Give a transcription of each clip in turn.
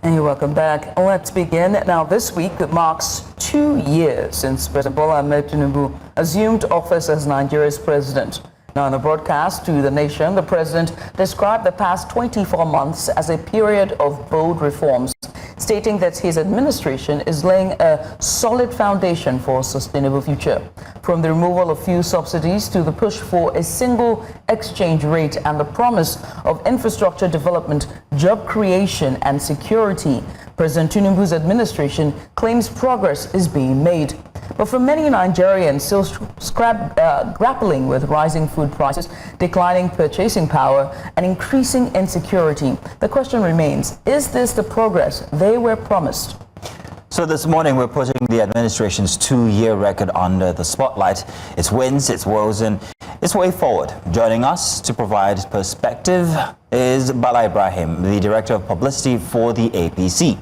And you're welcome back. Let's begin. Now, this week marks 2 years since President Bola Ahmed Tinubu assumed office as Nigeria's president. Now, in a broadcast to the nation, the president described the past 24 months as a period of bold reforms, stating that his administration is laying a solid foundation for a sustainable future. From the removal of fuel subsidies to the push for a single exchange rate and the promise of infrastructure development, job creation and security, President Tinubu's administration claims progress is being made. But for many Nigerians still grappling with rising food prices, declining purchasing power, and increasing insecurity, the question remains, is this the progress they were promised? So this morning, we're putting the administration's 2-year record under the spotlight, its wins, its woes, and its way forward. Joining us to provide perspective is Bala Ibrahim, the Director of Publicity for the APC.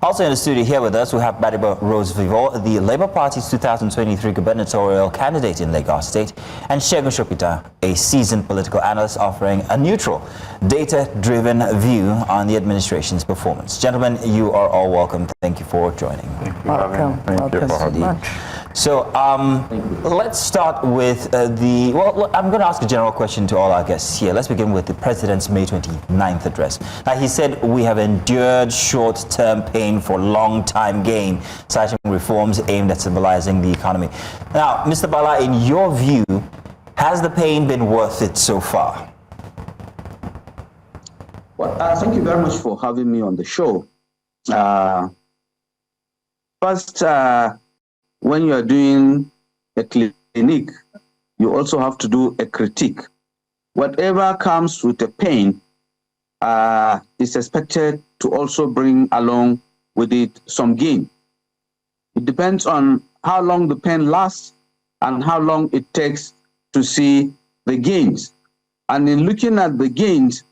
Also in the studio here with us, we have Gbadebo Rhodes-Vivour, the Labour Party's 2023 gubernatorial candidate in Lagos State, and Segun Sopitan, a seasoned political analyst offering a neutral, data-driven view on the administration's performance. Gentlemen, you are all welcome. Thank you for joining. Thank you for having me. Thank you for having me. So let's start with I'm going to ask a general question to all our guests here. Let's begin with the President's May 29th address. Now, he said we have endured short-term pain for long-time gain, citing reforms aimed at stabilizing the economy. Now, Mr. Bala, in your view, has the pain been worth it so far? Well, thank you very much for having me on the show. First, when you are doing a clinic, you also have to do a critique. Whatever comes with a pain is expected to also bring along with it some gain. It depends on how long the pain lasts and how long it takes to see the gains. And in looking at the gains,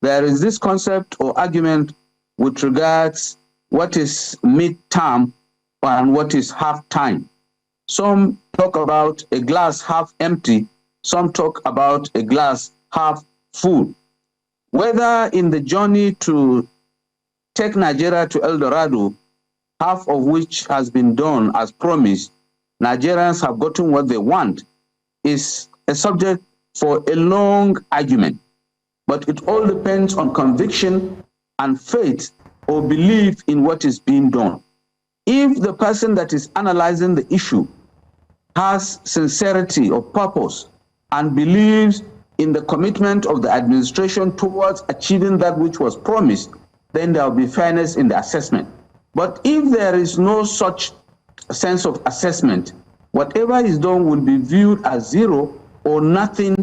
there is this concept or argument with regards what is mid-term and what is half-time. Some talk about a glass half empty, some talk about a glass half full. Whether in the journey to take Nigeria to El Dorado, half of which has been done as promised, Nigerians have gotten what they want, is a subject for a long argument. But it all depends on conviction and faith or belief in what is being done. If the person that is analyzing the issue has sincerity of purpose and believes in the commitment of the administration towards achieving that which was promised, then there will be fairness in the assessment. But if there is no such sense of assessment, whatever is done will be viewed as zero or nothing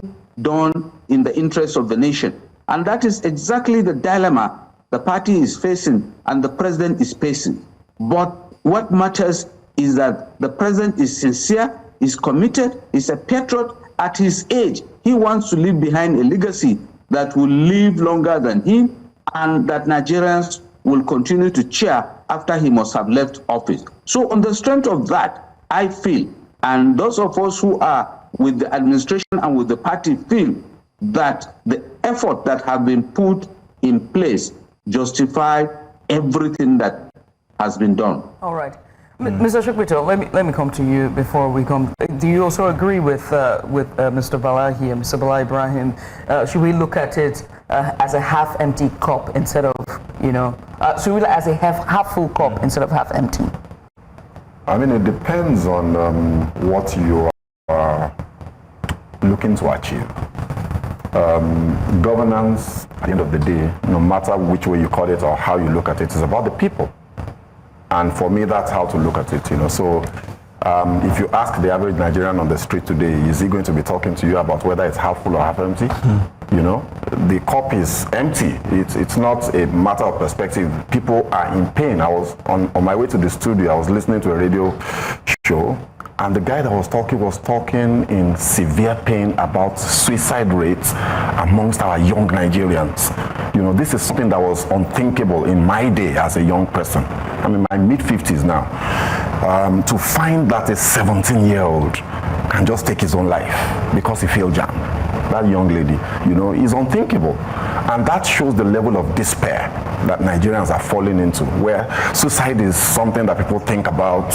done in the interest of the nation. And that is exactly the dilemma the party is facing and the president is facing. But what matters is that the president is sincere, is committed, is a patriot. At his age, he wants to leave behind a legacy that will live longer than him and that Nigerians will continue to cheer after he must have left office. So on the strength of that, I feel, and those of us who are with the administration and with the party feel that the effort that have been put in place justify everything that has been done. All right. Mr. Sopitan, let me come to you before we come. Do you also agree with Mr. Bala here, Mr. Bala Ibrahim? Should we look at it as a half-empty cup instead of, should we look as a half-full cup instead of half-empty? I mean, it depends on what you are looking to achieve. Governance, at the end of the day, no matter which way you call it or how you look at it, is about the people. And for me, that's how to look at it, So if you ask the average Nigerian on the street today, is he going to be talking to you about whether it's half full or half empty? The cup is empty. It's not a matter of perspective. People are in pain. I was on my way to the studio. I was listening to a radio show, and the guy that was talking in severe pain about suicide rates amongst our young Nigerians. This is something that was unthinkable in my day as a young person. I'm in my mid-50s now. To find that a 17-year-old can just take his own life because he failed jam. That young lady, is unthinkable. And that shows the level of despair that Nigerians are falling into, where suicide is something that people think about,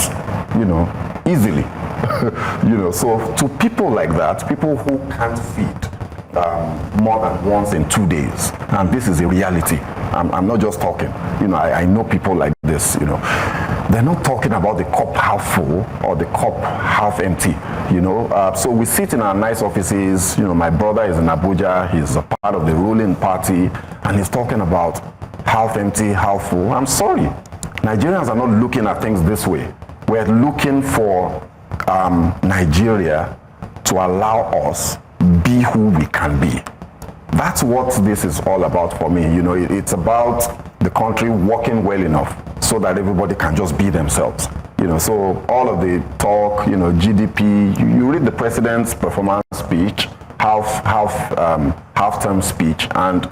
easily. So to people like that, people who can't feed more than once in 2 days, and this is a reality. I'm not just talking. I know people like this. They're not talking about the cup half full or the cup half empty. So we sit in our nice offices. My brother is in Abuja. He's a part of the ruling party, and he's talking about half empty, half full. I'm sorry, Nigerians are not looking at things this way. We're looking for Nigeria to allow us be who we can be. That's what this is all about for me. It's about the country working well enough so that everybody can just be themselves. So all of the talk, GDP, you read the president's performance speech, half-term speech, and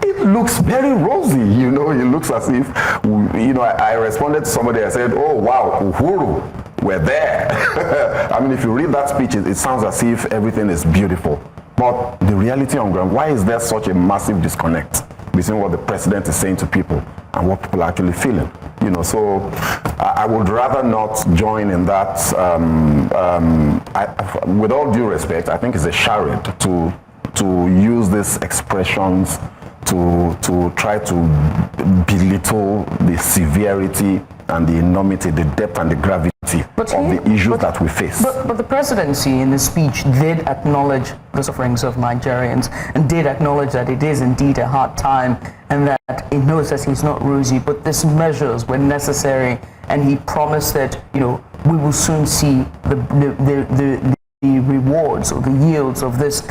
it looks very rosy. It looks as if, I responded to somebody, I said, oh wow, Uhuru, we're there. I mean, if you read that speech, it sounds as if everything is beautiful. But the reality on ground, why is there such a massive disconnect between what the president is saying to people and what people are actually feeling? So I would rather not join in that. With all due respect, I think it's a charade to use these expressions to try to belittle the severity and the enormity, the depth and the gravity of the issues that we face. But the presidency in the speech did acknowledge the sufferings of Nigerians and did acknowledge that it is indeed a hard time and that it knows that he's not rosy, but these measures were necessary, and he promised that, we will soon see the rewards or the yields of this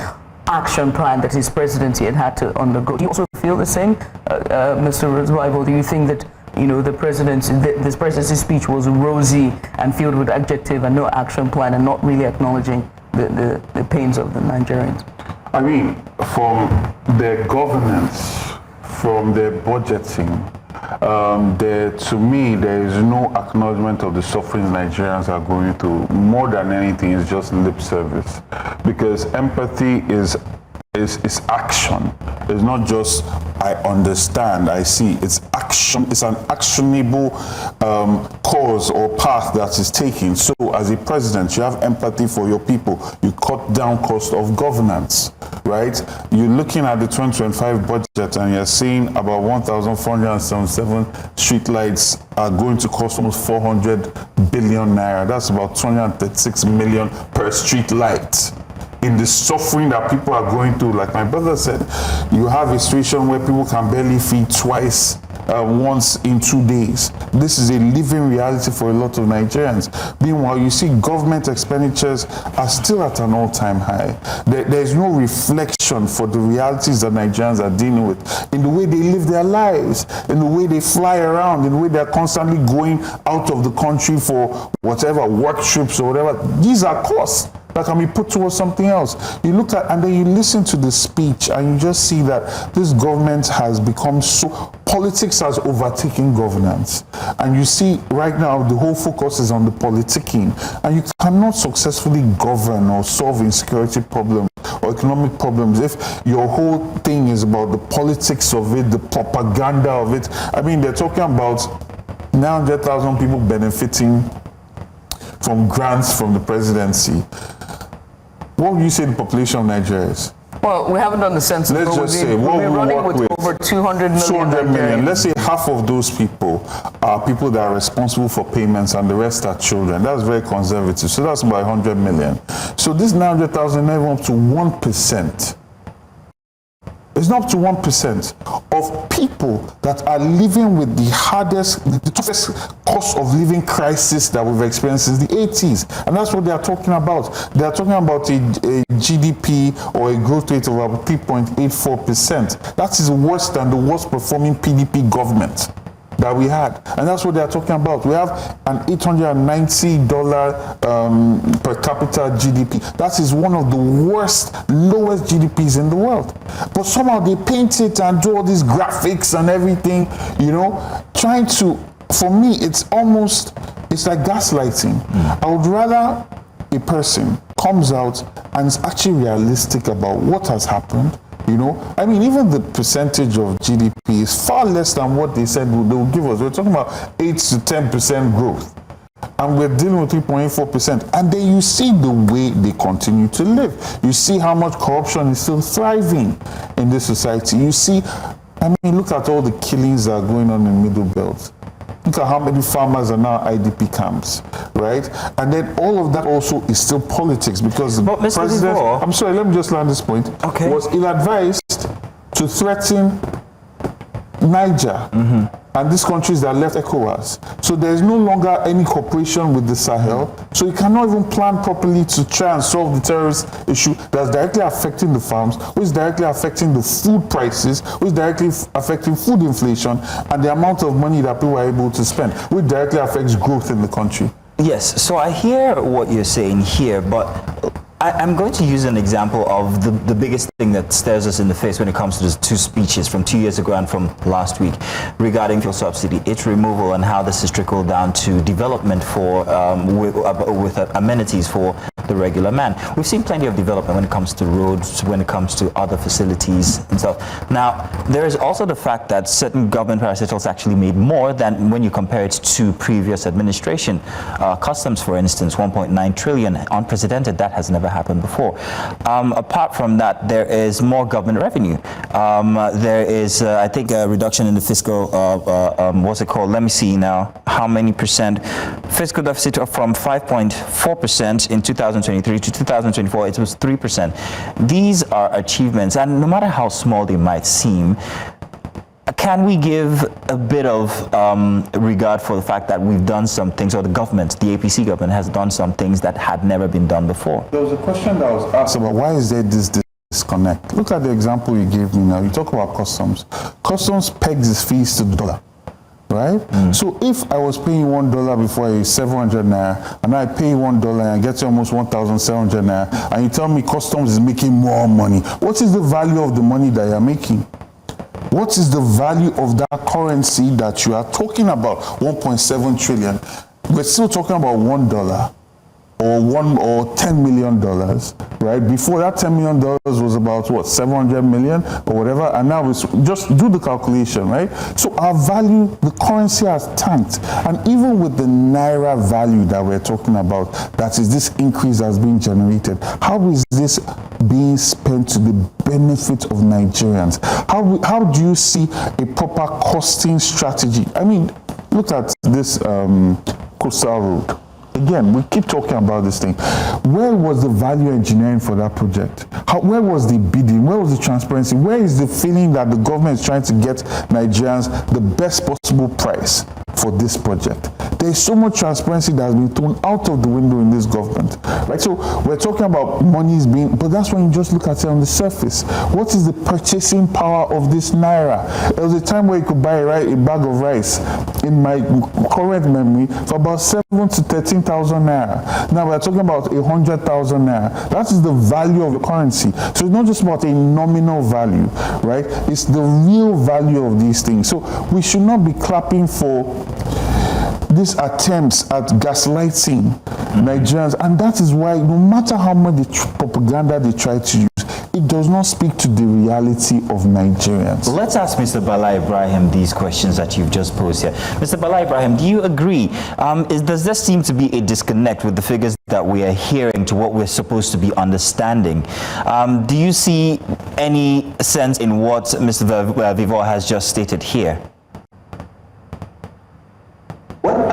action plan that his presidency had to undergo. Do you also feel the same, Mr. Rhodes-Vivour? Do you think that this presidency speech was rosy and filled with adjective and no action plan and not really acknowledging the pains of the Nigerians? I mean, from their governance, from their budgeting, to me, there is no acknowledgement of the sufferings Nigerians are going through. More than anything, it's just lip service. Because empathy is action. It's not just I understand, I see. It's action. It's an actionable cause or path that is taken. So as a president, you have empathy for your people. You cut down cost of governance, right? You're looking at the 2025 budget and you're seeing about 1,477 streetlights are going to cost almost 400 billion naira. That's about 236 million per street light. In the suffering that people are going through, like my brother said, you have a situation where people can barely feed once in 2 days. This is a living reality for a lot of Nigerians. Meanwhile, you see government expenditures are still at an all-time high. There's no reflection for the realities that Nigerians are dealing with in the way they live their lives, in the way they fly around, in the way they're constantly going out of the country for whatever, work trips or whatever. These are costs that can be put towards something else. You look at, and then you listen to the speech and you just see that this government has become politics has overtaken governance. And you see right now the whole focus is on the politicking, and you cannot successfully govern or solve insecurity problems or economic problems if your whole thing is about the politics of it, the propaganda of it. I mean, they're talking about 900,000 people benefiting from grants from the presidency. What would you say the population of Nigeria is? Well, we haven't done the census. Let's just say, what we're running with over 200 million. 200 million. Let's say half of those people are people that are responsible for payments and the rest are children. That's very conservative. So that's about 100 million. So this 900,000 is never up to 1%. It's not up to 1% of people that are living with the toughest cost of living crisis that we've experienced since the 80s. And that's what they are talking about. They are talking about a GDP or a growth rate of about 3.84%. That is worse than the worst performing PDP government that we had. And that's what they are talking about. We have an $890 per capita GDP. That is one of the lowest GDPs in the world. But somehow they paint it and do all these graphics and everything, trying to, for me, it's like gaslighting. I would rather a person comes out and is actually realistic about what has happened, You know, I mean, even the percentage of GDP is far less than what they said they will give us. We're talking about 8 to 10% growth. And we're dealing with 3.4%. And then you see the way they continue to live. You see how much corruption is still thriving in this society. You see, I mean, look at all the killings that are going on in Middle Belt. Look at how many farmers are now IDP camps, right? And then all of that also is still politics, because the president, I'm sorry, let me just land this point, was ill-advised to threaten Niger and these countries that left ECOWAS. So there is no longer any cooperation with the Sahel. So you cannot even plan properly to try and solve the terrorist issue that's directly affecting the farms, which is directly affecting the food prices, which is directly affecting food inflation, and the amount of money that people are able to spend, which directly affects growth in the country. Yes, so I hear what you're saying here, but I'm going to use an example of the biggest thing that stares us in the face when it comes to the two speeches from 2 years ago and from last week regarding fuel subsidy, its removal, and how this is trickled down to development for with amenities for the regular man. We've seen plenty of development when it comes to roads, when it comes to other facilities and stuff. Now, there is also the fact that certain government parastatals actually made more than when you compare it to previous administration. Customs, for instance, 1.9 trillion, unprecedented. That has never happened before. Apart from that, there is more government revenue. There is, I think, a reduction in the fiscal, what's it called? Let me see now. How many percent? Fiscal deficit from 5.4% in 2023 to 2024, it was 3%. These are achievements, and no matter how small they might seem, can we give a bit of regard for the fact that we've done some things, or the government, the APC government, has done some things that had never been done before? There was a question that was asked about why is there this disconnect. Look at the example you gave me now. You talk about customs. Customs pegs its fees to the dollar, right? So if I was paying $1 before, I 700 naira, and I pay $1 and I get you almost 1,700 naira, and you tell me customs is making more money, what is the value of the money that you're making? What is the value of that currency that you are talking about? 1.7 trillion. We're still talking about $1 or $10 million, right? Before that, $10 million was about what, 700 million or whatever, and now it's just do the calculation, right? So our value, the currency has tanked, and even with the naira value that we're talking about, that is this increase that's being generated, how is this being spent to the benefit of Nigerians? How do you see a proper costing strategy? I mean, look at this coastal road. Again, we keep talking about this thing. Where was the value engineering for that project? Where was the bidding? Where was the transparency? Where is the feeling that the government is trying to get Nigerians the best possible price for this project? There is so much transparency that has been thrown out of the window in this government. Right? So we're talking about monies being, but that's when you just look at it on the surface. What is the purchasing power of this naira? There was a time where you could buy a bag of rice, in my current memory, for about 7,000 to 13,000 naira. Now we're talking about 100,000 naira. That is the value of the currency. So it's not just about a nominal value, right? It's the real value of these things. So we should not be clapping for these attempts at gaslighting Nigerians, and that is why no matter how much propaganda they try to use, it does not speak to the reality of Nigerians. Let's ask Mr. Bala Ibrahim these questions that you've just posed here. Mr. Bala Ibrahim, do you agree? Does there seem to be a disconnect with the figures that we are hearing to what we're supposed to be understanding? Do you see any sense in what Mr. Vivour has just stated here? Well,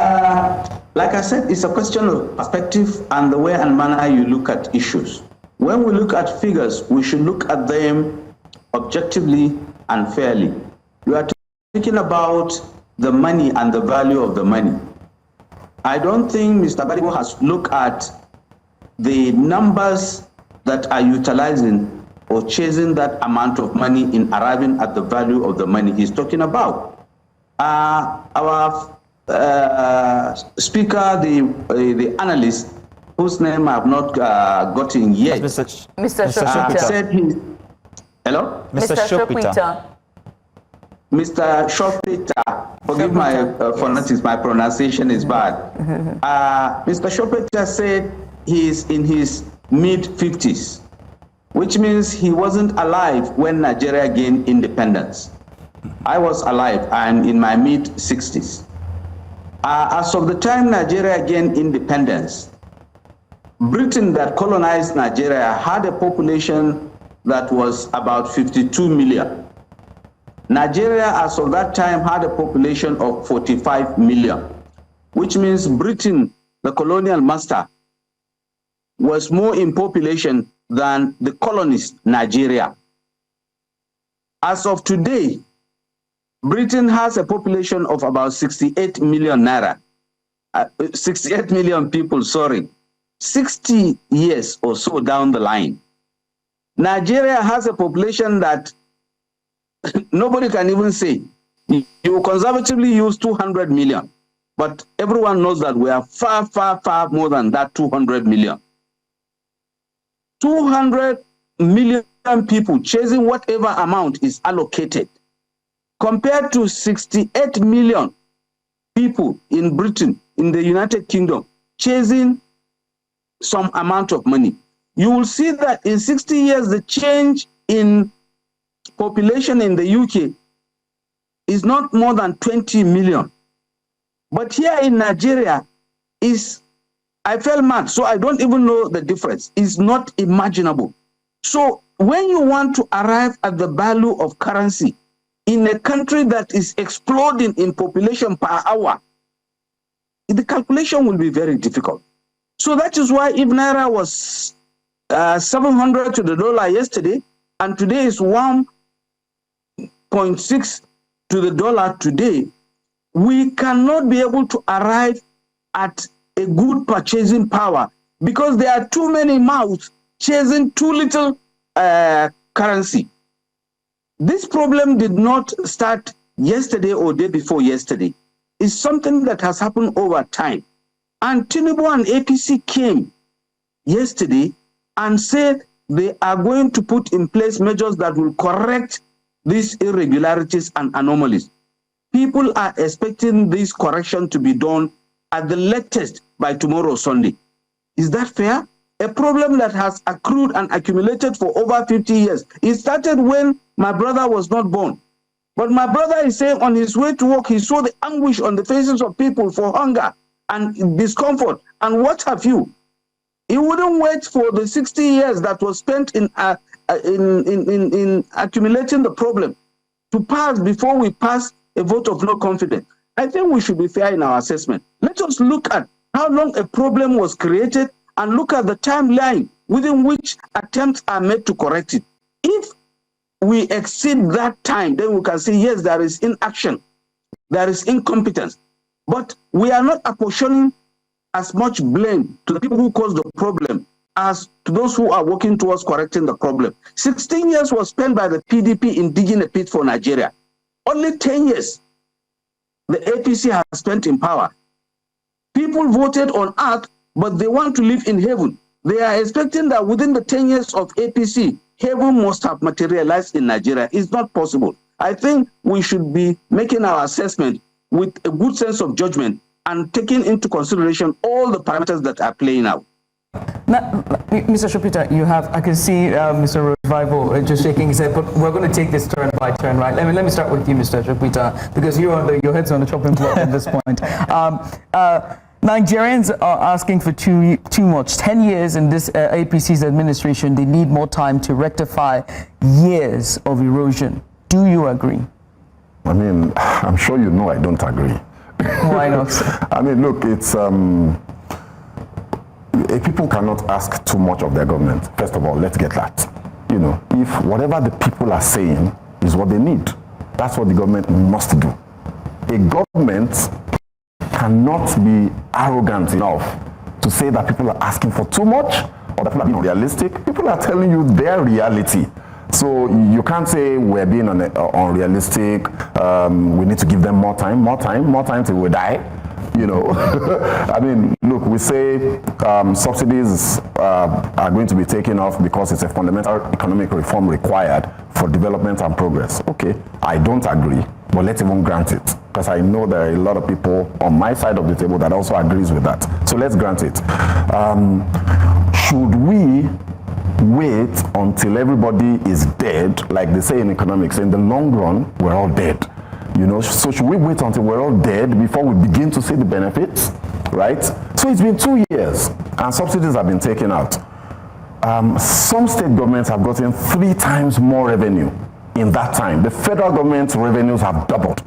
like I said, it's a question of perspective and the way and manner you look at issues. When we look at figures, we should look at them objectively and fairly. You are talking about the money and the value of the money. I don't think Mr. Gbadebo has looked at the numbers that are utilizing or chasing that amount of money in arriving at the value of the money he's talking about. Our speaker, the analyst, whose name I have not gotten yet. Mr. Sopitan. Said he, hello? Mr. Sopitan. Mr. Sopitan. Forgive my phonetics, my pronunciation is bad. Mr. Sopitan said he is in his mid-50s. which means he wasn't alive when Nigeria gained independence. I was alive and in my mid-60s. As of the time Nigeria gained independence, Britain that colonized Nigeria had a population that was about 52 million. Nigeria, as of that time, had a population of 45 million, which means Britain, the colonial master, was more in population than the colonist Nigeria. As of today, Britain has a population of about 68 million 68 million people, sorry. 60 years or so down the line, Nigeria has a population that nobody can even say. You conservatively use 200 million, but everyone knows that we are far, far, far more than that 200 million. 200 million people chasing whatever amount is allocated, compared to 68 million people in Britain, in the United Kingdom, chasing some amount of money. You will see that in 60 years, the change in population in the UK is not more than 20 million. But here in Nigeria, I fell mad, so I don't even know the difference. It's not imaginable. So when you want to arrive at the value of currency in a country that is exploding in population per hour, the calculation will be very difficult. So that is why if Naira was 700 to the dollar yesterday, and today is 1.6 to the dollar today, we cannot be able to arrive at a good purchasing power because there are too many mouths chasing too little currency. This problem did not start yesterday or day before yesterday. It's something that has happened over time. And Tinubu and APC came yesterday and said they are going to put in place measures that will correct these irregularities and anomalies. People are expecting this correction to be done at the latest by tomorrow, Sunday. Is that fair? A problem that has accrued and accumulated for over 50 years. It started when my brother was not born. But my brother is saying on his way to work, he saw the anguish on the faces of people for hunger and discomfort and what have you. He wouldn't wait for the 60 years that was spent in accumulating the problem to pass before we pass a vote of no confidence. I think we should be fair in our assessment. Let us look at how long a problem was created and look at the timeline within which attempts are made to correct it. If we exceed that time, then we can say, yes, there is inaction, there is incompetence. But we are not apportioning as much blame to the people who caused the problem as to those who are working towards correcting the problem. 16 years was spent by the PDP in digging a pit for Nigeria. Only 10 years the APC has spent in power. People voted on earth, but they want to live in heaven. They are expecting that within the 10 years of APC, heaven must have materialized in Nigeria. It's not possible. I think we should be making our assessment with a good sense of judgment and taking into consideration all the parameters that are playing out. Now, Mr. Sopitan, you have, I can see Mr. Rhodes-Vivour just shaking his head, but we're going to take this turn by turn, right? Let me start with you, Mr. Sopitan, because your head's on the chopping block at this point. Nigerians are asking for too much. 10 years in this APC's administration, they need more time to rectify years of erosion. Do you agree? I mean, I'm sure you know I don't agree. Why not? I mean, look, it's people cannot ask too much of their government. First of all, let's get that. You know, if whatever the people are saying is what they need, that's what the government must do. A government cannot be arrogant enough to say that people are asking for too much or that people are being unrealistic. People are telling you their reality. So you can't say we're being unrealistic, we need to give them more time till we die. You know, I mean, look, we say subsidies are going to be taken off because it's a fundamental economic reform required for development and progress. Okay, I don't agree, but let's even grant it, because I know there are a lot of people on my side of the table that also agrees with that. So let's grant it. Should we wait until everybody is dead, like they say in economics, in the long run, we're all dead. You know, so should we wait until we're all dead before we begin to see the benefits, right? So it's been 2 years and subsidies have been taken out. Some state governments have gotten 3 times more revenue in that time. The federal government's revenues have doubled.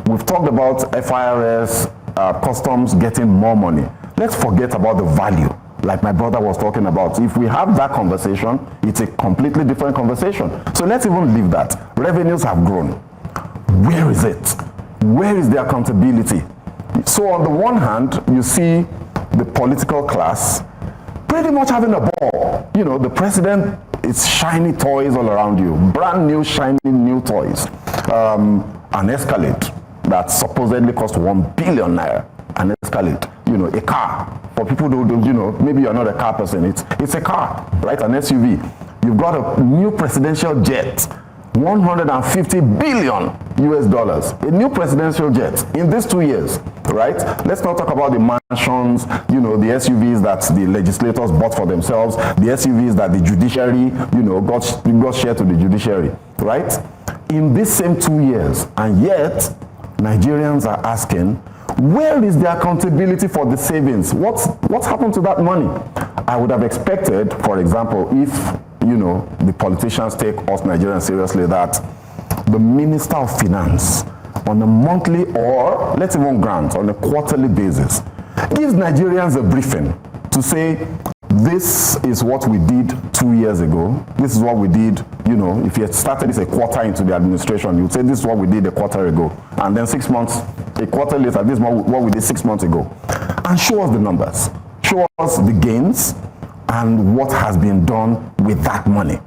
We've talked about FIRS, customs getting more money. Let's forget about the value, like my brother was talking about. If we have that conversation, it's a completely different conversation. So let's even leave that. Revenues have grown. Where is it? Where is the accountability? So on the one hand, you see the political class pretty much having a ball. You know, the president, it's shiny toys all around you. Brand new, shiny new toys. An Escalade that supposedly cost 1 billion naira. An Escalade, you know, a car. For people who don't, you know, maybe you're not a car person, it's a car, right? An SUV. You've got a new presidential jet. 150 billion US dollars, a new presidential jet in these 2 years, right? Let's not talk about the mansions, you know, the SUVs that the legislators bought for themselves, the SUVs that the judiciary, you know, got shared to the judiciary, right? In these same 2 years, and yet Nigerians are asking, where is the accountability for the savings? What's happened to that money? I would have expected, for example, if you know, the politicians take us Nigerians seriously, that the Minister of Finance on a monthly or let's even grant on a quarterly basis gives Nigerians a briefing to say, this is what we did 2 years ago. This is what we did, you know, if you had started this a quarter into the administration, you'd say this is what we did a quarter ago. And then 6 months, a quarter later, this is what we did 6 months ago. And show us the numbers. Show us the gains and what has been done with that money,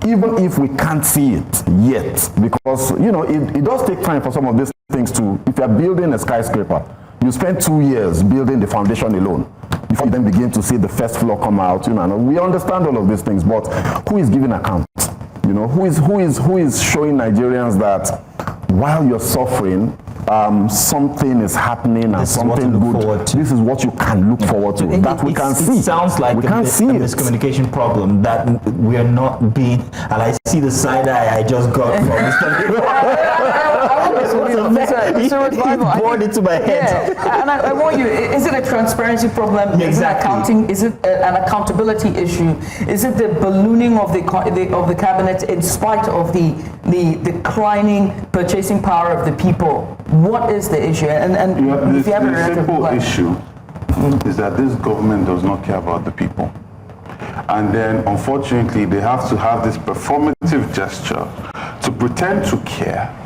even if we can't see it yet, because you know it does take time for some of these things to. If you're building a skyscraper, you spend 2 years building the foundation alone before you then begin to see the first floor come out. You know, and we understand all of these things, but who is giving account? You know, who is showing Nigerians that while you're suffering, something is happening and something good. This is what you can look forward to. That we can see. It sounds like a miscommunication problem that we are not being. And I see the side eye I just got from Mr. He poured into my head. Yeah, and I want you. Is it a transparency problem? Exactly. Is it an accountability issue? Is it the ballooning of the cabinet in spite of the declining purchasing power of the people? What is the issue? And the simple issue is that this government does not care about the people. And then, unfortunately, they have to have this performative gesture to pretend to care.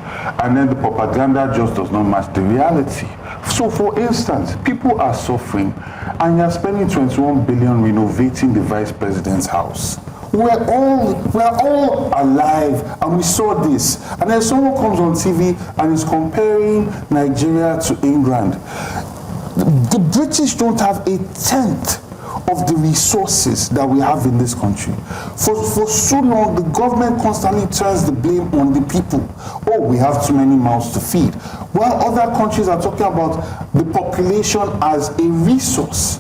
And then the propaganda just does not match the reality. So, for instance, people are suffering, and you're spending 21 billion renovating the vice president's house. We're all alive, and we saw this. And then someone comes on TV and is comparing Nigeria to England. The British don't have a tenth of the resources that we have in this country. For so long, the government constantly turns the blame on the people. Oh, we have too many mouths to feed. While other countries are talking about the population as a resource,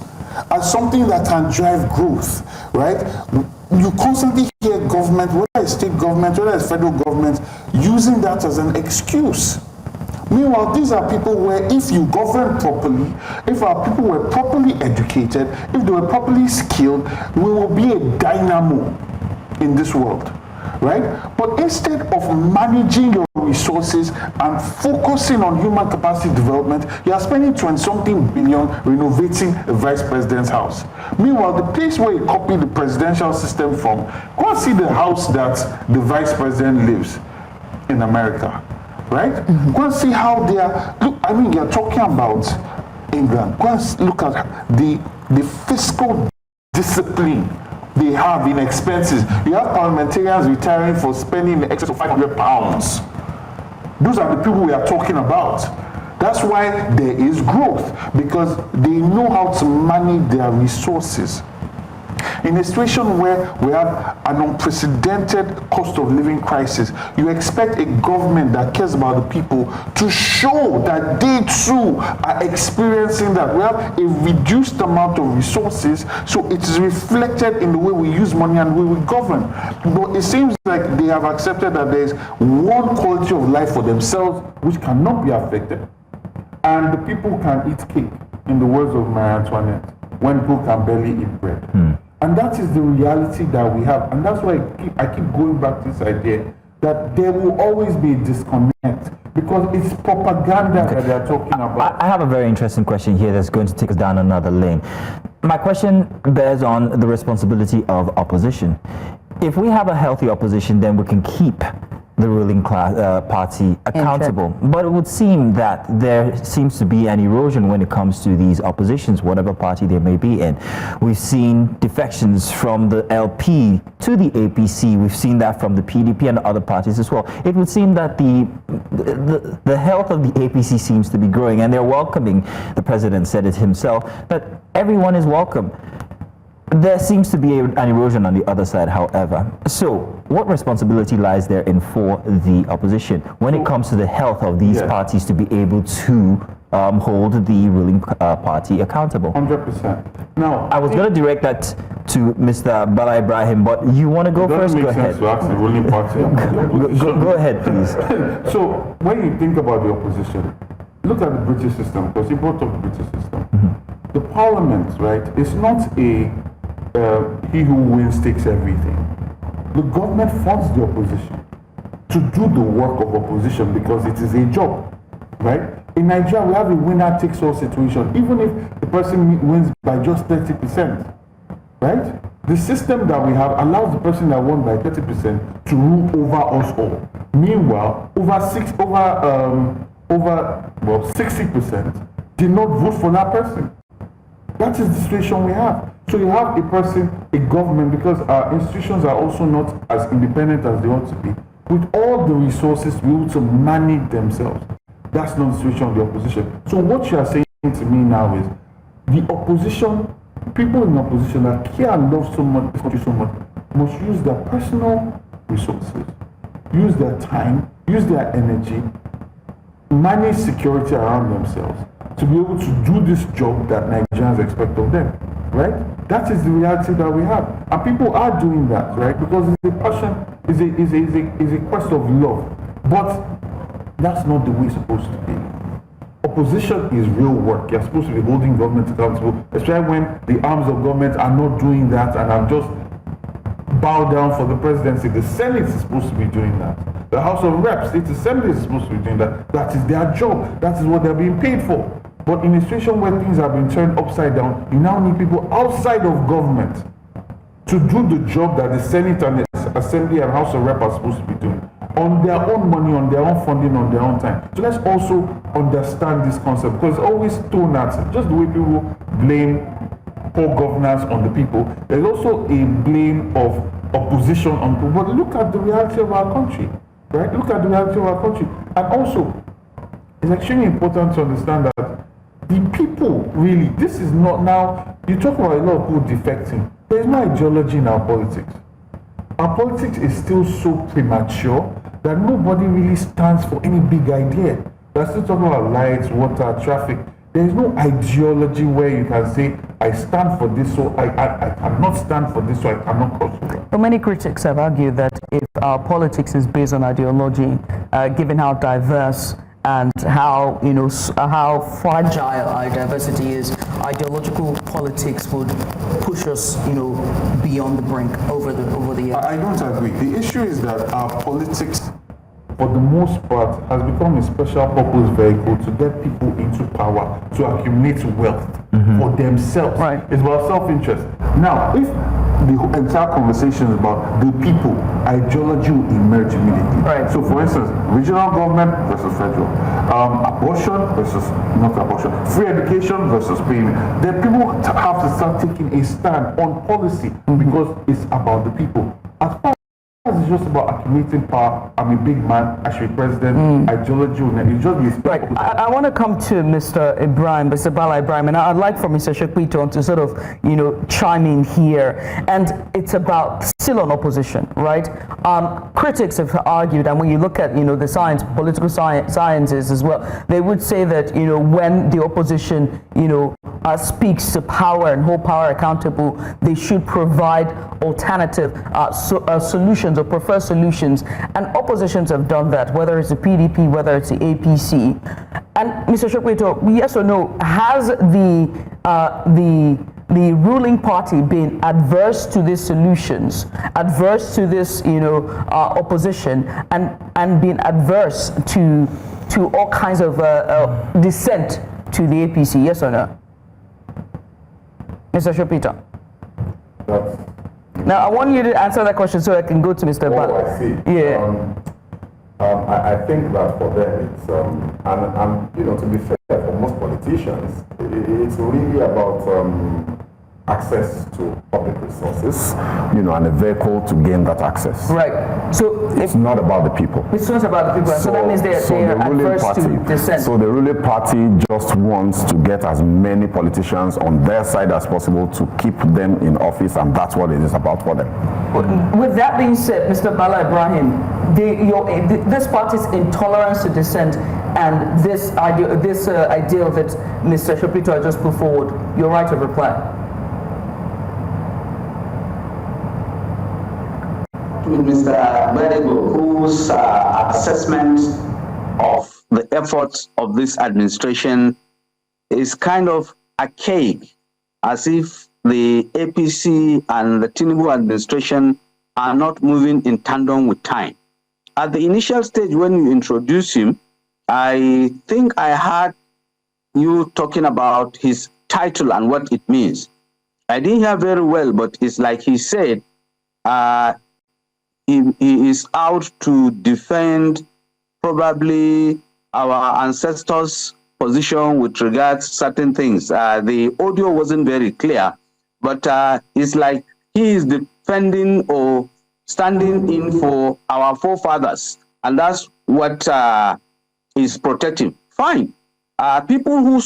as something that can drive growth, right? You constantly hear government, whether it's state government, whether it's federal government, using that as an excuse. Meanwhile, these are people where if you govern properly, if our people were properly educated, if they were properly skilled, we will be a dynamo in this world, right? But instead of managing your resources and focusing on human capacity development, you are spending 20-something billion renovating the vice president's house. Meanwhile, the place where you copy the presidential system from, go and see the house that the vice president lives in America, right? Mm-hmm. Go and see how they are. Look, I mean, you're talking about England. Go and look at the fiscal discipline they have in expenses. You have parliamentarians retiring for spending in excess of £500. Those are the people we are talking about. That's why there is growth, because they know how to manage their resources. In a situation where we have an unprecedented cost of living crisis, you expect a government that cares about the people to show that they too are experiencing that. We have a reduced amount of resources, so it is reflected in the way we use money and the way we govern. But it seems like they have accepted that there is one quality of life for themselves which cannot be affected, and the people can eat cake, in the words of Marie Antoinette, when people can barely eat bread. And that is the reality that we have. And that's why I keep going back to this idea that there will always be a disconnect, because it's propaganda that they're talking about. I have a very interesting question here that's going to take us down another lane. My question bears on the responsibility of opposition. If we have a healthy opposition, then we can keep the ruling class, party accountable. But it would seem that there seems to be an erosion when it comes to these oppositions, whatever party they may be in. We've seen defections from the LP to the APC. We've seen that from the PDP and other parties as well. It would seem that the health of the APC seems to be growing, and they're welcoming, the president said it himself, that everyone is welcome. There seems to be an erosion on the other side, however. So, what responsibility lies there in for the opposition when it comes to the health of these parties to be able to hold the ruling party accountable? 100%. Now, I was going to direct that to Mr. Bala Ibrahim, but you want to go first? Go ahead. To ask the ruling party. Go ahead, please. So, when you think about the opposition, look at the British system, because you brought up the British system. The parliament, right, is not a he who wins takes everything. The government funds the opposition to do the work of opposition because it is a job, right? In Nigeria, we have a winner takes all situation, even if the person wins by just 30%, right? The system that we have allows the person that won by 30% to rule over us all. Meanwhile, over 60% did not vote for that person. That is the situation we have. So you have a person, a government, because our institutions are also not as independent as they ought to be, with all the resources to be able to manage themselves. That's not the situation of the opposition. So what you are saying to me now is, the opposition, people in opposition that care and love so much, this country so much, must use their personal resources, use their time, use their energy, manage security around themselves, to be able to do this job that Nigerians expect of them, right? That is the reality that we have. And people are doing that, right? Because it's a passion, is a quest of love. But that's not the way it's supposed to be. Opposition is real work. You're supposed to be holding government accountable, especially when the arms of government are not doing that and have just bowed down for the presidency. The Senate is supposed to be doing that. The House of Reps, State Assembly is supposed to be doing that. That is their job. That is what they're being paid for. But in a situation where things have been turned upside down, you now need people outside of government to do the job that the Senate and the Assembly and House of Reps are supposed to be doing, on their own money, on their own funding, on their own time. So let's also understand this concept, because it's always thrown at just the way people blame poor governance on the people. There's also a blame of opposition on people. But look at the reality of our country, right? Look at the reality of our country. And also, it's extremely important to understand that the people, really, this is not now, you talk about a lot of people defecting. There is no ideology in our politics. Our politics is still so premature that nobody really stands for any big idea. We're still talking about lights, water, traffic. There is no ideology where you can say, I stand for this, so I cannot stand for this, so I cannot cross over. But many critics have argued that if our politics is based on ideology, given how diverse and how how fragile our diversity is, ideological politics would push us beyond the brink over the years. I don't agree. The issue is that our politics, for the most part, has become a special purpose vehicle to get people into power, to accumulate wealth for themselves. Right. It's about self-interest. Now, if the entire conversation is about the people, ideology will emerge immediately. Right. So, for instance, regional government versus federal, abortion versus not abortion, free education versus paying. Then people have to start taking a stand on policy because it's about the people. As far as is just about accumulating power. I'm a big man, I should be president, ideology, it's just be right. I want to come to Mr. Ibrahim, Mr. Bala Ibrahim, and I'd like for Mr. Sopitan to sort of, chime in here. And it's about still on opposition, right? Critics have argued, and when you look at, the science, political sciences as well, they would say that, when the opposition, speaks to power and hold power accountable, they should provide alternative solutions or preferred solutions, and oppositions have done that, whether it's the PDP, whether it's the APC. And Mr. Sopitan, yes or no, has the ruling party been adverse to these solutions, adverse to this, opposition, and been adverse to all kinds of dissent to the APC? Yes or no, Mr. Sopitan? Now I want you to answer that question so I can go to Mr. Bala. I see. Yeah. I think that for them it's and to be fair, for most politicians, it's really about access to public resources, and a vehicle to gain that access. Right. So it's not about the people. It's not about the people. So that means they're adverse to dissent. So the ruling party just wants to get as many politicians on their side as possible to keep them in office, and that's what it is about for them. With that being said, Mr. Bala Ibrahim, this party's intolerance to dissent and this ideal that Mr. Sopitan just put forward, you're right to reply. With Mr. Gbadebo, whose assessment of the efforts of this administration is kind of archaic, as if the APC and the Tinubu administration are not moving in tandem with time. At the initial stage when you introduced him, I think I heard you talking about his title and what it means. I didn't hear very well, but it's like he said, he is out to defend probably our ancestors' position with regards to certain things. The audio wasn't very clear, but it's like he is defending or standing in for our forefathers, and that's what is protecting. Fine. People who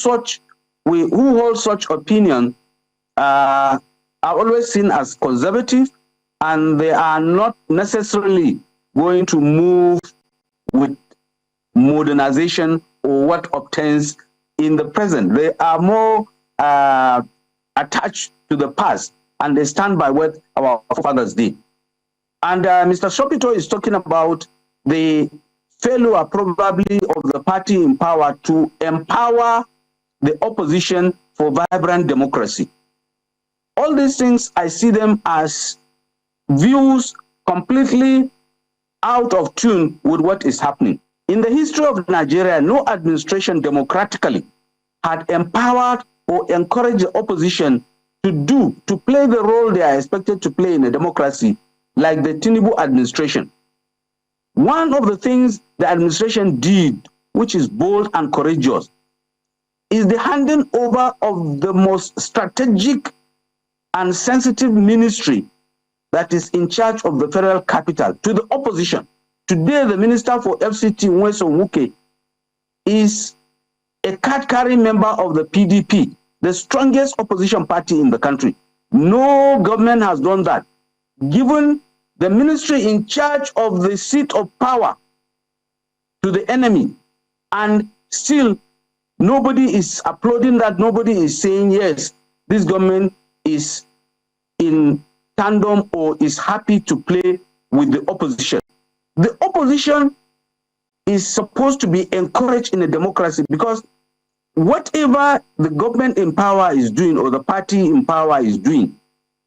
hold such opinion are always seen as conservative, and they are not necessarily going to move with modernization or what obtains in the present. They are more attached to the past, and they stand by what our forefathers did. And Mr. Sopitan is talking about the failure probably of the party in power to empower the opposition for vibrant democracy. All these things, I see them as views completely out of tune with what is happening. In the history of Nigeria, no administration democratically had empowered or encouraged the opposition to play the role they are expected to play in a democracy like the Tinubu administration. One of the things the administration did, which is bold and courageous, is the handing over of the most strategic and sensitive ministry that is in charge of the federal capital to the opposition. Today, the Minister for FCT, Nweso, is a card-carrying member of the PDP, the strongest opposition party in the country. No government has done that. Given the ministry in charge of the seat of power to the enemy, and still nobody is applauding that, nobody is saying, yes, this government is in tandem or is happy to play with the opposition. The opposition is supposed to be encouraged in a democracy, because whatever the government in power is doing or the party in power is doing,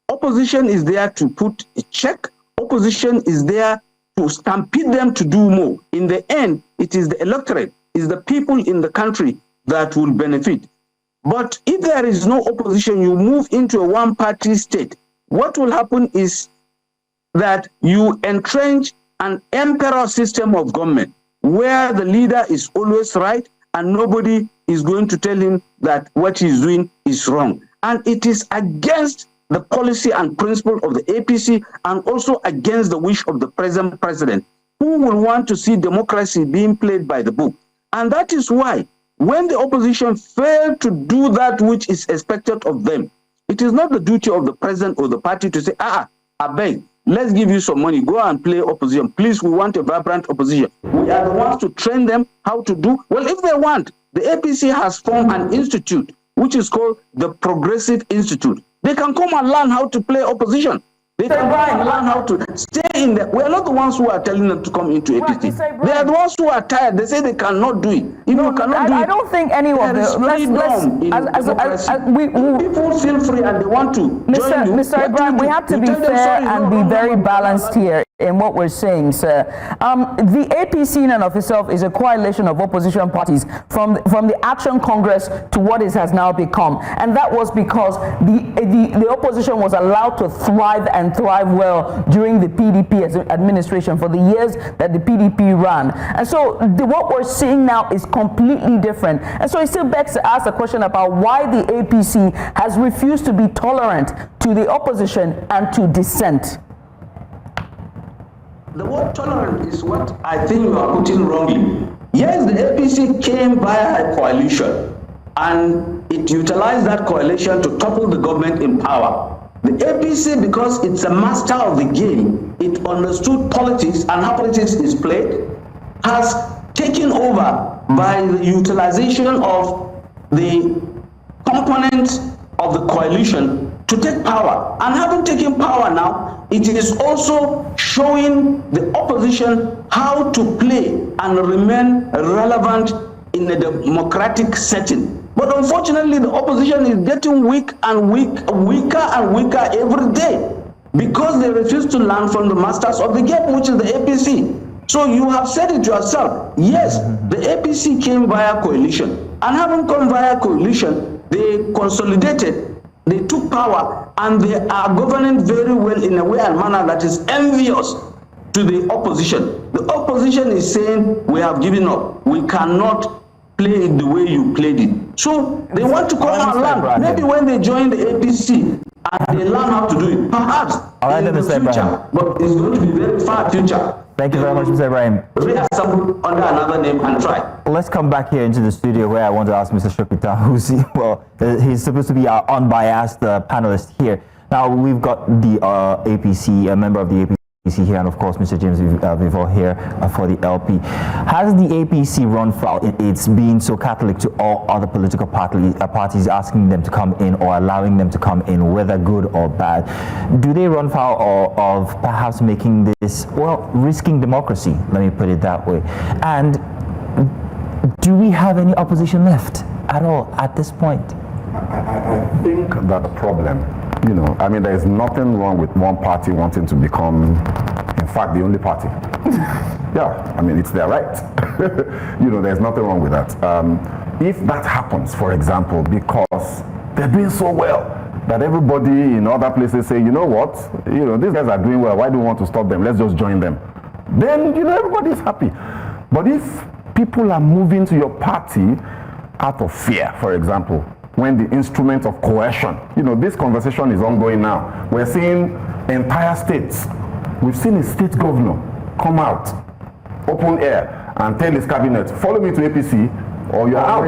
opposition is there to put a check. Opposition is there to stampede them to do more. In the end, it is the electorate, is the people in the country that will benefit. But if there is no opposition, you move into a one-party state. What will happen is that you entrench an emperor system of government where the leader is always right and nobody is going to tell him that what he's doing is wrong. And it is against the policy and principle of the APC and also against the wish of the present president, who will want to see democracy being played by the book. And that is why when the opposition fail to do that which is expected of them, it is not the duty of the president or the party to say, I beg, let's give you some money, go and play opposition. Please, we want a vibrant opposition. We are the ones to train them how to do. Well, if they want, the APC has formed an institute, which is called the Progressive Institute. They can come and learn how to play opposition. They can learn how to stay in there. We are not the ones who are telling them to come into APC. They are the ones who are tired. They say they cannot do it. If you cannot do it, I don't think any of people feel free and they want to join you. Mr. Ibrahim, we have to be fair and be very balanced here in what we're saying, sir. The APC in and of itself is a coalition of opposition parties from the Action Congress to what it has now become, and that was because the opposition was allowed to thrive and thrive well during the PDP administration for the years that the PDP ran. And so what we're seeing now is completely different. And so it still begs to ask the question about why the APC has refused to be tolerant to the opposition and to dissent. The word tolerant is what I think you are putting wrongly. Yes, the APC came via a coalition and it utilized that coalition to topple the government in power. The APC, because it's a master of the game, it understood politics and how politics is played, has taken over by the utilization of the components of the coalition to take power. And having taken power now, it is also showing the opposition how to play and remain relevant in a democratic setting. But unfortunately, the opposition is getting weaker and weaker every day because they refuse to learn from the masters of the game, which is the APC. So you have said it yourself. Yes, the APC came via coalition. And having come via coalition, they consolidated, they took power, and they are governing very well in a way and manner that is envious to the opposition. The opposition is saying, we have given up. We cannot play it the way you played it. So they want to come and learn. Maybe when they join the APC and they learn how to do it, perhaps in the future, but it's going to be very far future. Thank you very much, Mr. Ibrahim. Reassemble under another name and try. Let's come back here into the studio where I want to ask Mr. Sopitan, he's supposed to be our unbiased panelist here. Now, we've got the APC, a member of the APC here, and of course Mr. James Vivour here for the LP. Has the APC run foul? It's being so Catholic to all other political parties, asking them to come in or allowing them to come in, whether good or bad. Do they run foul of perhaps making this, well, risking democracy? Let me put it that way. And do we have any opposition left at all at this point? I think that the problem, I mean, there's nothing wrong with one party wanting to become, in fact, the only party. Yeah, I mean, it's their right. There's nothing wrong with that. If that happens, for example, because they're doing so well that everybody in other places say, you know what, these guys are doing well, why do we want to stop them? Let's just join them. Then, everybody's happy. But if people are moving to your party out of fear, for example, when the instrument of coercion, this conversation is ongoing now. We're seeing entire states. We've seen a state governor come out, open air, and tell his cabinet, follow me to APC or you're out.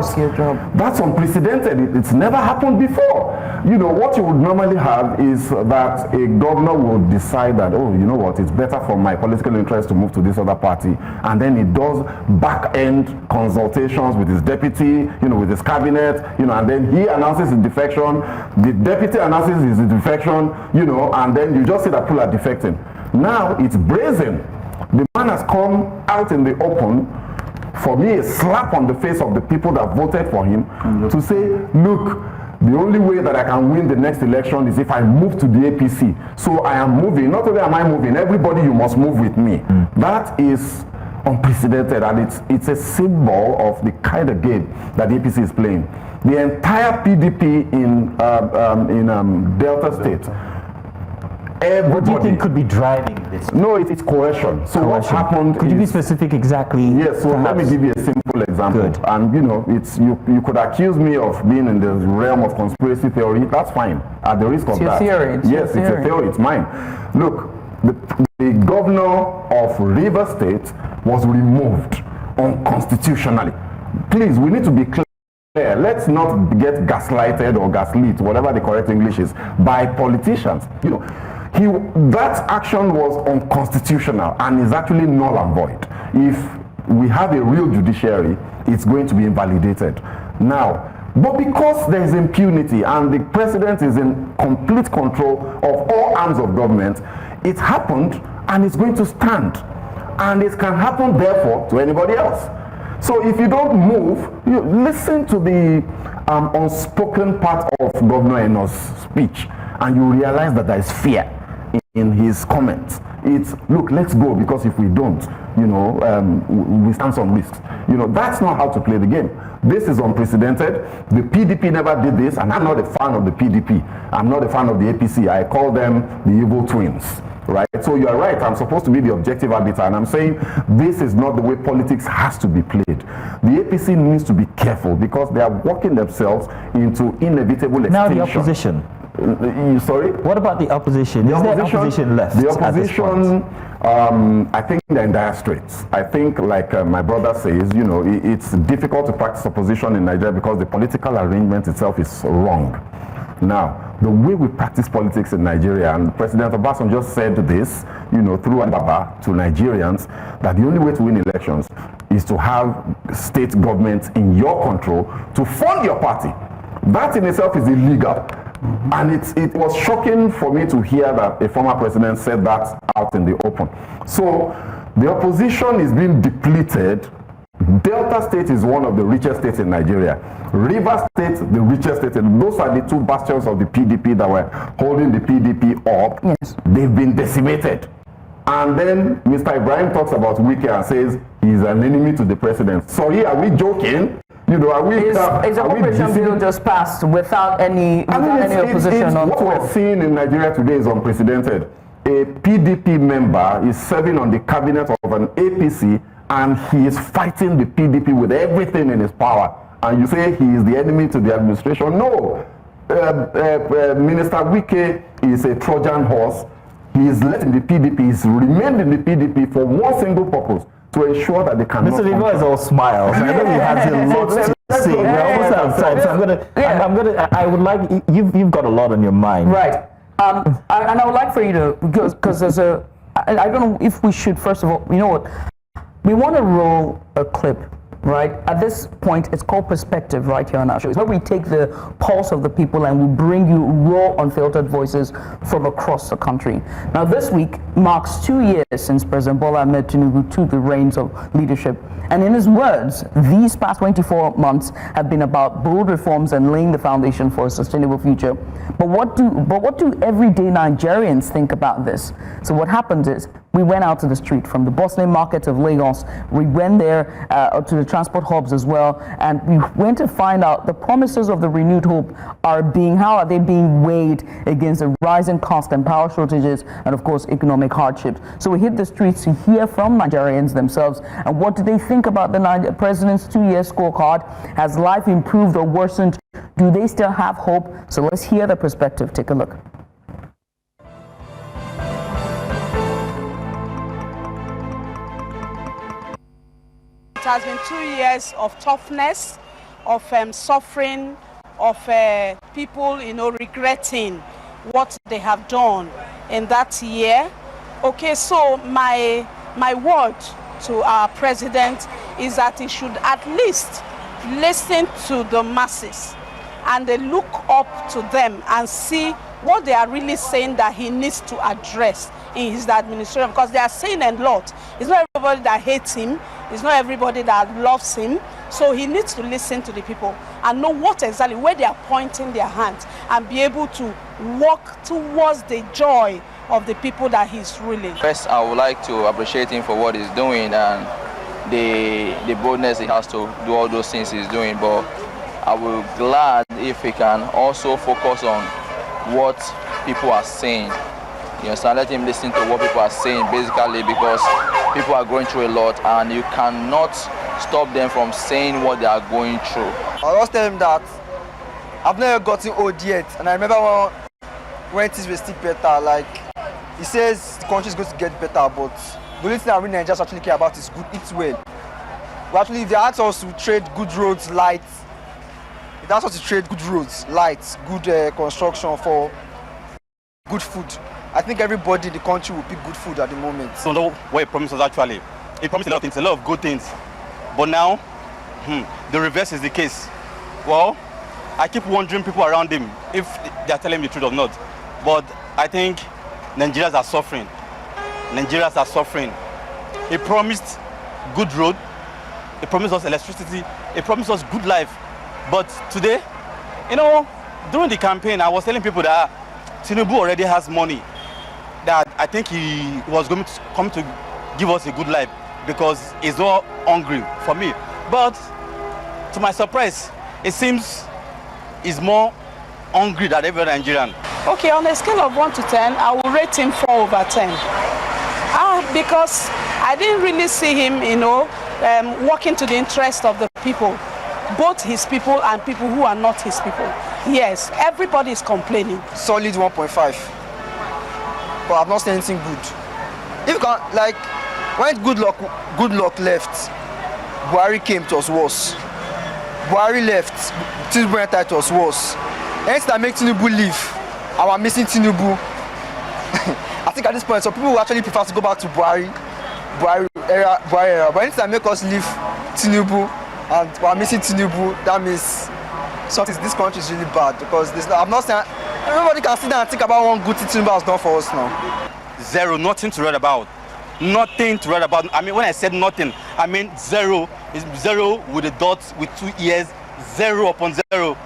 That's unprecedented. It's never happened before. What you would normally have is that a governor would decide that, oh, you know what, it's better for my political interest to move to this other party. And then he does back-end consultations with his deputy, with his cabinet, and then he announces his defection. The deputy announces his defection, and then you just see that people are defecting. Now it's brazen. The man has come out in the open. For me, a slap on the face of the people that voted for him to say, look, the only way that I can win the next election is if I move to the APC. So I am moving. Not only am I moving, everybody, you must move with me. That is unprecedented, and it's a symbol of the kind of game that the APC is playing. The entire PDP in Delta State, everybody. What do you think could be driving this? No, it's coercion. So what happened? Could you be specific exactly? Yes, so let me give you a simple example. example. Good. And you know, you could accuse me of being in the realm of conspiracy theory. That's fine. At the risk of that. Theory. Yes, it's a theory. It's mine. Look, the governor of River State was removed unconstitutionally. Please, we need to be clear. Let's not get gaslighted or gaslit, whatever the correct English is, by politicians. You know, that action was unconstitutional and is actually null and void. If we have a real judiciary, it's going to be invalidated. Now, but because there is impunity and the president is in complete control of all arms of government, it happened and it's going to stand. And it can happen, therefore, to anybody else. So if you don't move, you listen to the unspoken part of Governor Eno's speech, and you realize that there is fear in his comments. It's, look, let's go, because if we don't, you know, we stand some risks. You know, that's not how to play the game. This is unprecedented. The PDP never did this, and I'm not a fan of the PDP. I'm not a fan of the APC. I call them the evil twins. Right? So you're right, I'm supposed to be the objective arbiter, and I'm saying this is not the way politics has to be played. The APC needs to be careful because they are working themselves into inevitable extinction. Now the opposition. Sorry? What about the opposition? Is there opposition left? The opposition, I think they're in dire straits. I think, like my brother says, you know, it's difficult to practice opposition in Nigeria because the political arrangement itself is wrong. Now, the way we practice politics in Nigeria, and President Obasanjo just said this, you know, through Baba to Nigerians, that the only way to win elections is to have state governments in your control to fund your party. That in itself is illegal. And it was shocking for me to hear that a former president said that out in the open. So the opposition is being depleted. Delta State is one of the richest states in Nigeria. River State, the richest state. And those are the two bastions of the PDP that were holding the PDP up. Yes. They've been decimated. And then Mr. Ibrahim talks about Wike and says he's an enemy to the president. Sorry, are we joking? You know, are we? Is a cooperation bill just passed without any opposition on what top? we're seeing in Nigeria today is unprecedented. A PDP member is serving on the cabinet of an APC, and he is fighting the PDP with everything in his power. And you say he is the enemy to the administration? No. Minister Wike is a Trojan horse. He is left in the PDP. He's remained in the PDP for one single purpose: to ensure that they cannot. Mr. Vivour is all smiles. I know he has a lot to say. We almost out of time, so I would like, you've got a lot on your mind. Right. And I would like for you to, because there's I don't know if we should, first of all, you know what, we want to roll a clip, right? At this point, it's called Perspective right here on our show. It's where we take the pulse of the people and we bring you raw, unfiltered voices from across the country. Now, this week marks 2 years since President Bola Ahmed Tinubu took the reins of leadership. And in his words, these past 24 months have been about bold reforms and laying the foundation for a sustainable future. But what do everyday Nigerians think about this? So what happened is, we went out to the street, from the bustling market of Lagos. We went there to the transport hubs as well, and we went to find out the promises of the renewed hope how are they being weighed against the rising cost and power shortages, and of course economic hardships. So we hit the streets to hear from Nigerians themselves, and what do they think about the president's 2-year scorecard? Has life improved or worsened? Do they still have hope? So let's hear the perspective. Take a look. It has been 2 years of toughness, of suffering, of people, regretting what they have done in that year. Okay, so my word to our president is that he should at least listen to the masses and they look up to them and see what they are really saying that he needs to address in his administration, because they are saying a lot. It's not everybody that hates him. It's not everybody that loves him. So he needs to listen to the people and know what exactly, where they are pointing their hands, and be able to walk towards the joy of the people that he's ruling. First, I would like to appreciate him for what he's doing and the boldness he has to do all those things he's doing. But I will be glad if he can also focus on what people are saying. You understand? Let him listen to what people are saying, basically, because people are going through a lot, and you cannot stop them from saying what they are going through. I'll just tell him that I've never gotten old yet, and I remember when things were still better. Like, he says the country is going to get better, but the only thing that we Nigerians actually care about is good, eat well. But actually, if they ask us to trade good roads, light, if they ask us to trade good roads, lights, good construction for good food, I think everybody in the country will pick good food at the moment. So know what he promised us actually. He promised a lot of things, a lot of good things. But now, the reverse is the case. Well, I keep wondering people around him if they are telling me the truth or not. But I think Nigerians are suffering. Nigerians are suffering. He promised good road. He promised us electricity. He promised us good life. But today, you know, during the campaign, I was telling people that Tinubu already has money. That I think he was going to come to give us a good life because he's not hungry for me. But to my surprise, it seems he's more hungry than every Nigerian. Okay, on a scale of 1 to 10, I will rate him 4 over 10. Because I didn't really see him, working to the interest of the people, both his people and people who are not his people. Yes, everybody is complaining. Solid 1.5. But I've not seen anything good. If you can, like, when good luck left, Buhari came, it was worse. Buhari left, Tinubu entered, it was worse. Anything that makes Tinubu leave, I'm missing Tinubu. I think at this point, some people will actually prefer to go back to Buhari era. But anything that make us leave Tinubu and we're missing Tinubu, that means something. This country is really bad because I'm not saying everybody can sit down and think about one good thing Tinubu has done for us now. Zero, nothing to read about. Nothing to read about. I mean, when I said nothing, I mean zero. It's zero with a dot with 2 ears, 0 upon 0.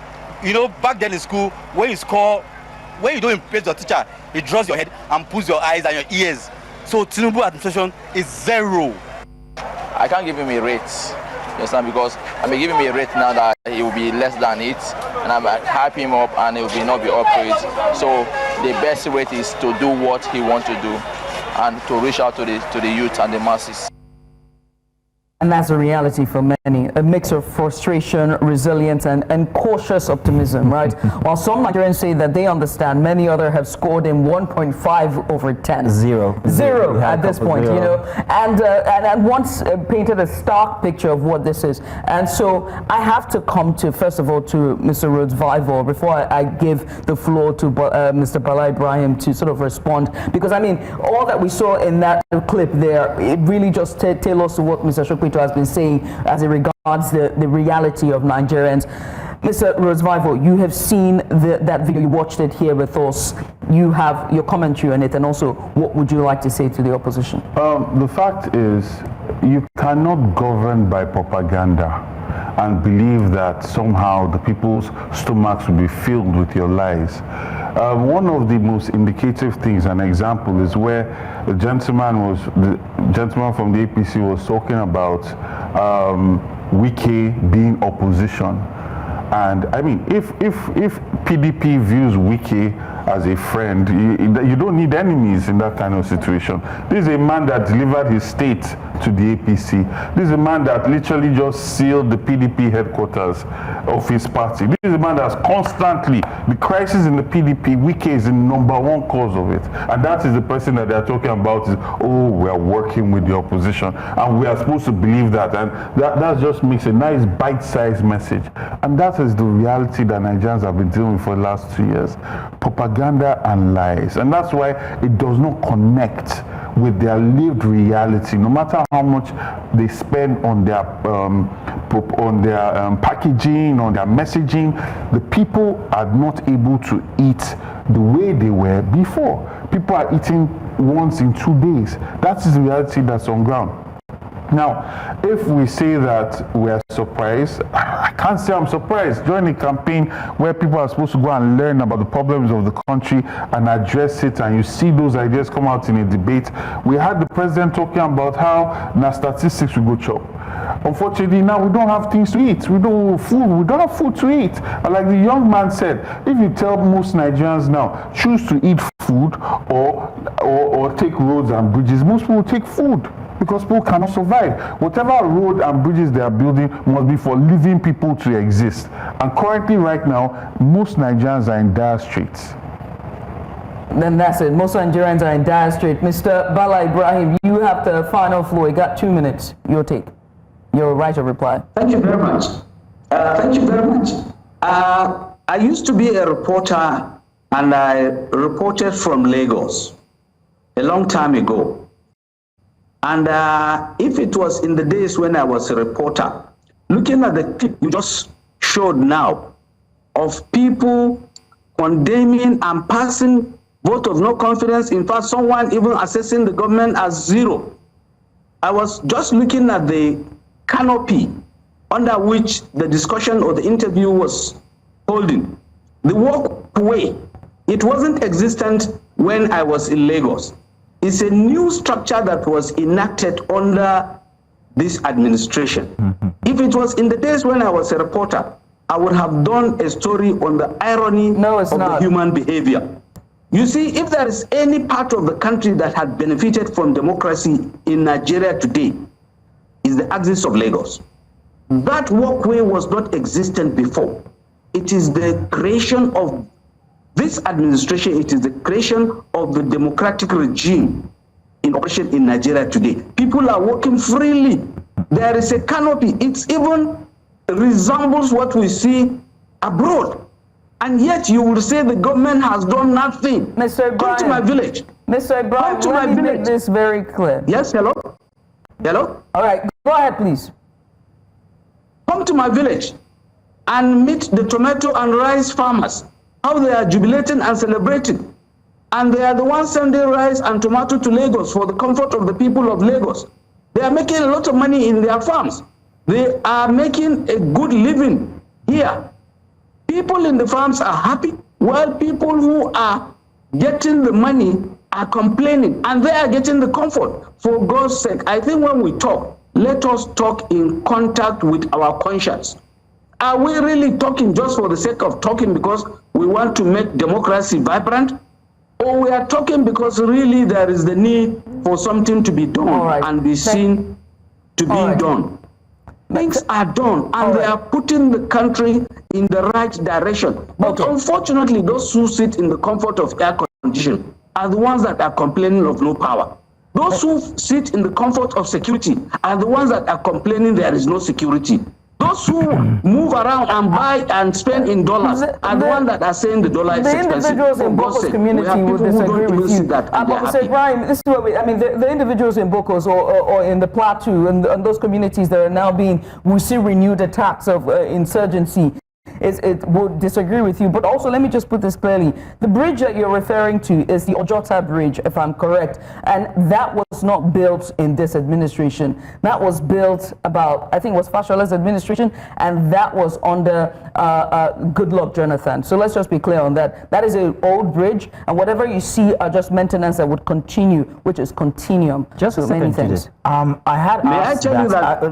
You know, back then in school, when you don't impress your teacher, he draws your head and pulls your eyes and your ears. So Tinubu administration is 0. I can't give him a rate, you understand, because I may give him a rate now that he will be less than it, and I might hype him up and he will not be up to it. So the best rate is to do what he wants to do and to reach out to the youth and the masses. And that's a reality for many, a mix of frustration, resilience, and cautious optimism, right? While some Nigerians say that they understand, many others have scored in 1.5 over 10. Zero at this point, you know, and once painted a stark picture of what this is. And so I have to come to, first of all, to Mr. Rhodes-Vivour before I give the floor to Mr. Bala Ibrahim to sort of respond, because I mean, all that we saw in that clip there, it really just tailors to what Mr. Sopitan has been saying as it regards the reality of Nigerians. Mr. Rhodes-Vivour, you have seen that video, you watched it here with us. You have your commentary on it, and also what would you like to say to the opposition? The fact is, you cannot govern by propaganda and believe that somehow the people's stomachs will be filled with your lies. One of the most indicative things, an example, is where the gentleman from the APC was talking about Wike being opposition. And I mean, if PDP views Wike as a friend, you don't need enemies in that kind of situation. This is a man that delivered his state to the APC. This is a man that literally just sealed the PDP headquarters of his party. This is a man that's constantly, the crisis in the PDP, Wike is the #1 cause of it. And that is the person that they're talking about is, oh, we are working with the opposition. And we are supposed to believe that. And that just makes a nice bite-sized message. And that is the reality that Nigerians have been dealing with for the last 2 years. Propaganda and lies. And that's why it does not connect with their lived reality. No matter how much they spend on their packaging, on their messaging, the people are not able to eat the way they were before. People are eating once in 2 days. That is the reality that's on ground. Now, if we say that we are surprised, I can't say I'm surprised. During a campaign where people are supposed to go and learn about the problems of the country and address it, and you see those ideas come out in a debate, we had the president talking about how now statistics will go chop. Unfortunately, now we don't have things to eat. We don't have food to eat. And like the young man said, if you tell most Nigerians now, choose to eat food or take roads and bridges, most people will take food. because people cannot survive. Whatever road and bridges they are building must be for living people to exist. And currently, right now, most Nigerians are in dire straits. Then that's it. Most Nigerians are in dire straits. Mr. Bala Ibrahim, you have the final floor. You got 2 minutes. Your take. Your right of reply. Thank you very much. Thank you very much. I used to be a reporter, and I reported from Lagos a long time ago. And if it was in the days when I was a reporter, looking at the clip you just showed now of people condemning and passing vote of no confidence, in fact, someone even assessing the government as zero. I was just looking at the canopy under which the discussion or the interview was holding. The walkway, it wasn't existent when I was in Lagos. It's a new structure that was enacted under this administration. Mm-hmm. If it was in the days when I was a reporter, I would have done a story on the irony of the human behavior. You see, if there is any part of the country that had benefited from democracy in Nigeria today, is the axis of Lagos. That walkway was not existent before. It is the creation of this administration, it is the creation of the democratic regime in operation in Nigeria today. People are walking freely. There is a canopy. It even resembles what we see abroad. And yet you will say the government has done nothing. Mr. Ibrahim, come to my village. Mr. Ibrahim, let me make this very clear. Yes, hello? Hello? All right, go ahead, please. Come to my village and meet the tomato and rice farmers, how they are jubilating and celebrating. And they are the ones sending rice and tomato to Lagos for the comfort of the people of Lagos. They are making a lot of money in their farms. They are making a good living here. People in the farms are happy, while people who are getting the money are complaining, and they are getting the comfort. For God's sake, I think when we talk, let us talk in contact with our conscience. Are we really talking just for the sake of talking because we want to make democracy vibrant? Or we are talking because really there is the need for something to be done and be seen to be done? Things are done, and they are putting the country in the right direction. But unfortunately, those who sit in the comfort of air conditioning are the ones that are complaining of no power. Those who sit in the comfort of security are the ones that are complaining there is no security. Those who move around and buy and spend in dollars are the ones that are saying the dollar is expensive. The individuals in Boko's community would disagree with you. But Mr. Ibrahim, this is what the individuals in Boko's or in the Plateau and those communities that are now we see renewed attacks of insurgency. It would disagree with you. But also, let me just put this clearly. The bridge that you're referring to is the Ojota Bridge, if I'm correct. And that was not built in this administration. That was built I think it was Fashola's administration, and that was under Goodluck Jonathan. So let's just be clear on that. That is an old bridge, and whatever you see are just maintenance that would continue, which is continuum. Just so many things. I had asked Mr.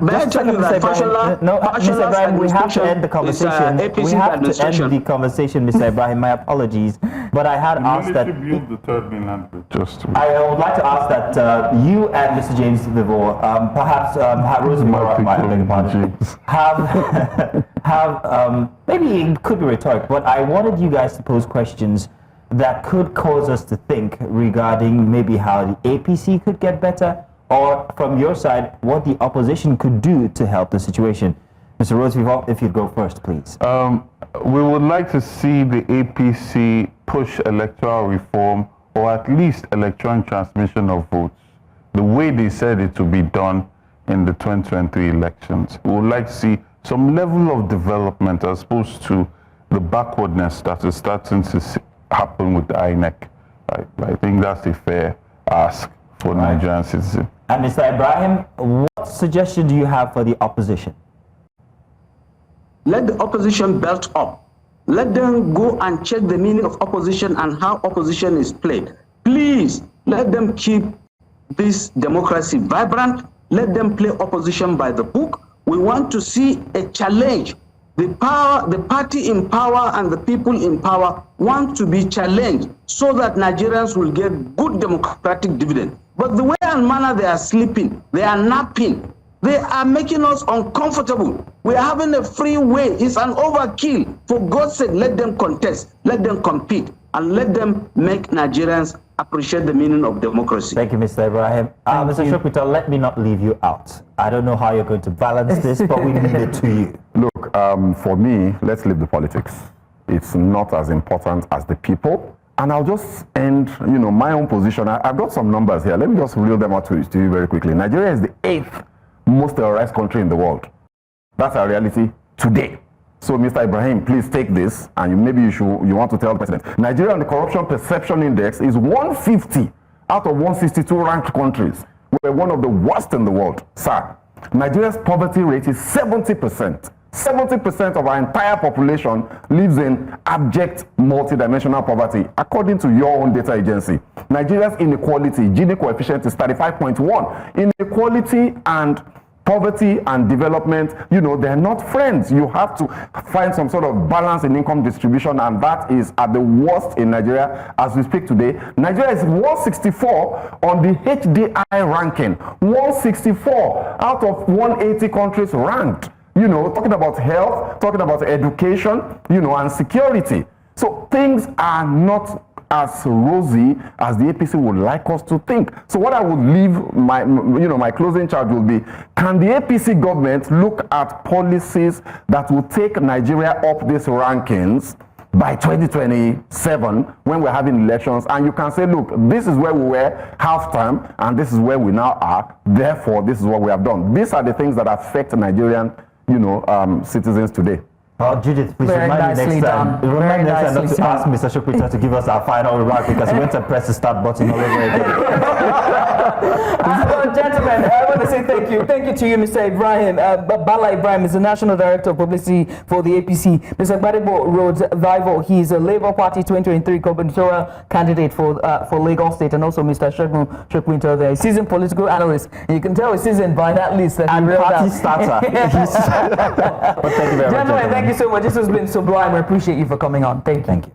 Ibrahim, we have to end the conversation. We have to end the conversation, Mr. Ibrahim. My apologies, but I had asked that. Build the third mainland bridge. I would like to ask that you and Mr. James Vivour, perhaps have maybe it could be rhetoric, but I wanted you guys to pose questions that could cause us to think regarding maybe how the APC could get better, or from your side, what the opposition could do to help the situation. Mr. Rhodes-Vivour, if you'd go first, please. We would like to see the APC push electoral reform, or at least electronic transmission of votes, the way they said it to be done in the 2023 elections. We would like to see some level of development as opposed to the backwardness that is starting to happen with the INEC. I think that's a fair ask for Nigerian citizens. And Mr. Ibrahim, what suggestion do you have for the opposition? Let the opposition belt up. Let them go and check the meaning of opposition and how opposition is played. Please, let them keep this democracy vibrant. Let them play opposition by the book. We want to see a challenge. The party in power and the people in power want to be challenged so that Nigerians will get good democratic dividend. But the way and manner they are sleeping, they are napping, they are making us uncomfortable. We are having a free way. It's an overkill. For God's sake, let them contest, let them compete, and let them make Nigerians appreciate the meaning of democracy. Thank you, Mr. Ibrahim. Mr. Sopitan, let me not leave you out. I don't know how you're going to balance this, but we leave it to you. Look, for me, let's leave the politics. It's not as important as the people. And I'll just end, my own position. I've got some numbers here. Let me just reel them out to you very quickly. Nigeria is the 8th most terrorized country in the world. That's our reality today. So, Mr. Ibrahim, please take this, and maybe you want to tell the president. Nigeria on the Corruption Perception Index is 150 out of 162 ranked countries. We're one of the worst in the world, sir. Nigeria's poverty rate is 70%. 70% of our entire population lives in abject multidimensional poverty, according to your own data agency. Nigeria's inequality, Gini coefficient is 35.1. Inequality and poverty and development, they're not friends. You have to find some sort of balance in income distribution, and that is at the worst in Nigeria as we speak today. Nigeria is 164 on the HDI ranking. 164 out of 180 countries ranked. Talking about health, talking about education, and security. So things are not as rosy as the APC would like us to think. So what I would leave my closing charge will be, can the APC government look at policies that will take Nigeria up these rankings by 2027 when we're having elections, and you can say, look, this is where we were half-time and this is where we now are, therefore this is what we have done. These are the things that affect Nigerian citizens today. Judith, please remind me next time. Remind me next time not to ask Mr. Sopitan to give us our final remark, because we went to press the start button all over again. Well, gentlemen, I want to say thank you. Thank you to you, Mr. Ibrahim. Bala Ibrahim is the National Director of Publicity for the APC. Mr. Gbadebo Rhodes-Vivour, he is a Labour Party 2023 gubernatorial candidate for Lagos State, and also Mr. Segun Sopitan, there, a seasoned political analyst. You can tell he's seasoned by that list. That and party starter. But thank you very much. Gentlemen, thank you so much. This has been sublime. I appreciate you for coming on. Thank you. Thank you.